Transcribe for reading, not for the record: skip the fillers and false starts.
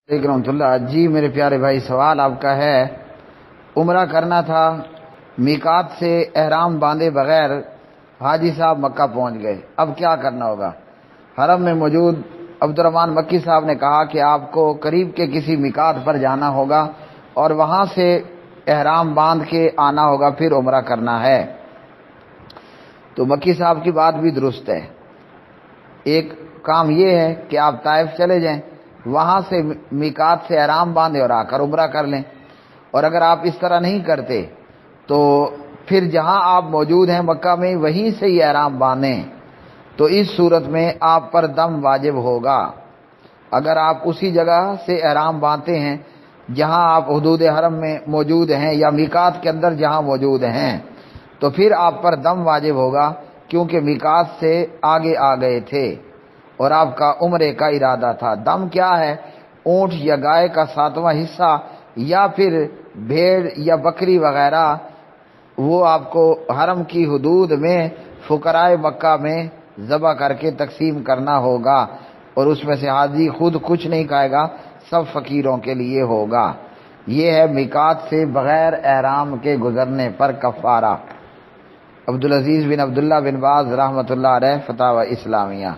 علیکم رحمۃ اللہ۔ جی میرے پیارے بھائی، سوال آپ کا ہے، عمرہ کرنا تھا، میقات سے احرام باندھے بغیر حاجی صاحب مکہ پہنچ گئے، اب کیا کرنا ہوگا؟ حرم میں موجود عبد الرحمن مکی صاحب نے کہا کہ آپ کو قریب کے کسی میقات پر جانا ہوگا اور وہاں سے احرام باندھ کے آنا ہوگا، پھر عمرہ کرنا ہے۔ تو مکی صاحب کی بات بھی درست ہے۔ ایک کام یہ ہے کہ آپ طائف چلے جائیں، وہاں سے میقات سے احرام باندھیں اور آ کر عمرہ کر لیں، اور اگر آپ اس طرح نہیں کرتے تو پھر جہاں آپ موجود ہیں مکہ میں وہیں سے ہی احرام باندھیں، تو اس صورت میں آپ پر دم واجب ہوگا۔ اگر آپ اسی جگہ سے احرام باندھتے ہیں جہاں آپ حدود حرم میں موجود ہیں یا میقات کے اندر جہاں موجود ہیں، تو پھر آپ پر دم واجب ہوگا، کیونکہ میقات سے آگے آ گئے تھے اور آپ کا عمرے کا ارادہ تھا۔ دم کیا ہے؟ اونٹ یا گائے کا 7واں حصہ یا پھر بھیڑ یا بکری وغیرہ، وہ آپ کو حرم کی حدود میں فقرائے مکہ میں ذبح کر کے تقسیم کرنا ہوگا، اور اس میں سے حاجی خود کچھ نہیں کھائے گا، سب فقیروں کے لیے ہوگا۔ یہ ہے میقات سے بغیر احرام کے گزرنے پر کفارہ۔ عبدالعزیز بن عبداللہ بن باز رحمۃ اللہ علیہ فتاوی اسلامیہ۔